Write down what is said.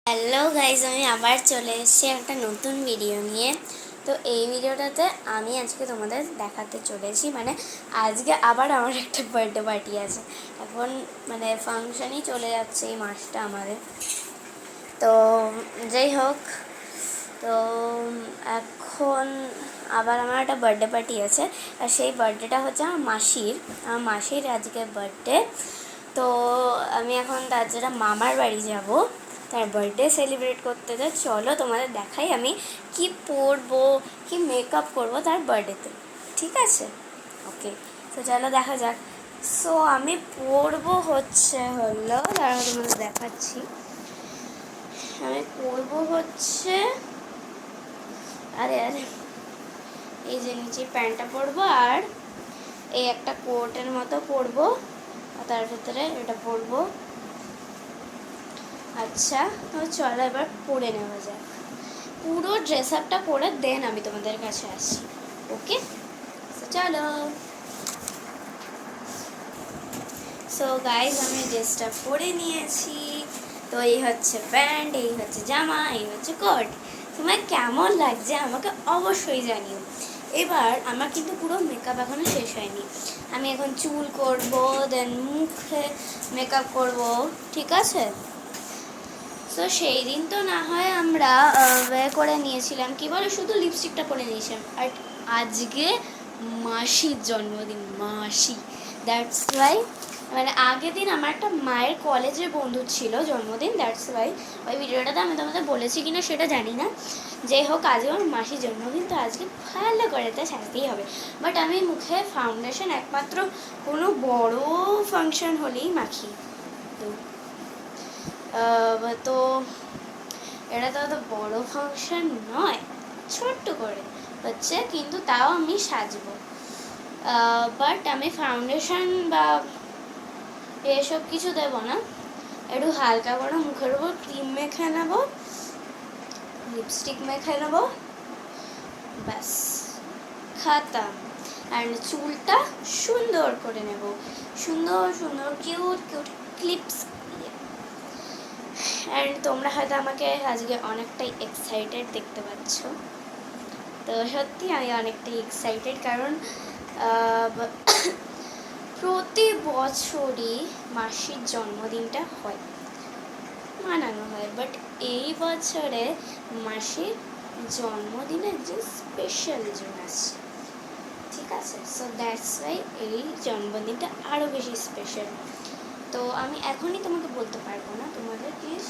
Hello guys, আমি আবার চলে এসেছি একটা নতুন ভিডিও নিয়ে। তো এই ভিডিওটাতে আমি আজকে তোমাদের দেখাতে চলেছি, আজকে আবার আমার একটা বার্থডে পার্টি আছে। এখন ফাংশনই চলে যাচ্ছে এই মাসটা আমাদের। তো যাই হোক, তো এখন আবার আমার একটা বার্থডে পার্টি আছে, আর সেই বার্থডেটা হচ্ছে আমার মাসির আজকে বার্থডে। তো আমি এখন তার জন্য মামার বাড়ি যাব তার বার্থডে সেলিব্রেট করতে। তো চলো তোমাদের দেখাই আমি কি পরবো, কি মেকআপ করবো তার বার্থডেতে। ঠিক আছে, ওকে, তো চলো দেখা যাক। সো আমি পরবো হলো তারা তোমাদের দেখাচ্ছি। আমি পরবো আরে এই যে নিচে প্যান্টটা পরবো, আর এই একটা কোটের মতো পরবো, আর তার ভিতরে এটা পরবো। আচ্ছা, তো চলো এবার পরে নেওয়া যাক। পুরো ড্রেস আপটা পরে দেন আমি তোমাদের কাছে আসি। ওকে, চলো। সো গাইজ, আমি ড্রেসটা পরে নিয়েছি। তো এই হচ্ছে প্যান্ট, এই হচ্ছে জামা, এই হচ্ছে কোট। তোমার কেমন লাগছে আমাকে অবশ্যই জানিও। এবার আমার কিন্তু পুরো মেকআপ এখনো শেষ হয়নি। আমি এখন চুল করব, দেন মুখে মেকআপ করব, ঠিক আছে? তো সেই দিন তো না হয় আমরা করে নিয়েছিলাম, কি বলে, শুধু লিপস্টিকটা পরে নিয়েছিলাম। আর আজকে মাসির জন্মদিন, দ্যাটস ওয়াই আগের দিন আমার একটা মায়ের কলেজের বন্ধু ছিল জন্মদিন, দ্যাটস ওয়াই ওই ভিডিওটাতে আমি তোমাদের বলেছি কিনা সেটা জানি না। যাই হোক, আজকে আমার মাসির জন্মদিন, তো আজকে ভালো করে তা সাজতেই হবে। বাট আমি মুখে ফাউন্ডেশন একমাত্র কোনো বড় ফাংশন হলেই মাখি। তো এটা তো অত বড় ফাংশন নয়, ছোট্ট করে হচ্ছে, কিন্তু তাও আমি সাজবো। বাট আমি ফাউন্ডেশন বা এসব কিছু দেবো না, একটু হালকা করে মুখের উপর ক্রিম মেখে নেবো, লিপস্টিক মেখে নেবো, ব্যাস খাতাম। আর চুলটা সুন্দর করে নেব, সুন্দর সুন্দর কিউট কিউট ক্লিপস দিয়ে। অ্যান্ড তোমরা হয়তো আমাকে আজকে অনেকটাই এক্সাইটেড দেখতে পাচ্ছ। তো সত্যি আমি অনেকটাই এক্সাইটেড, কারণ প্রতি বছরই মাসির জন্মদিনটা হয়, মানানো হয়, বাট এই বছরে মাসির জন্মদিনের যে স্পেশাল জন আছে, ঠিক আছে? সো দ্যাটস ওয়াই এই জন্মদিনটা আরও বেশি স্পেশাল। তো আমি এখনই তোমাকে বলতে পারবো না, তোমাদের প্লিজ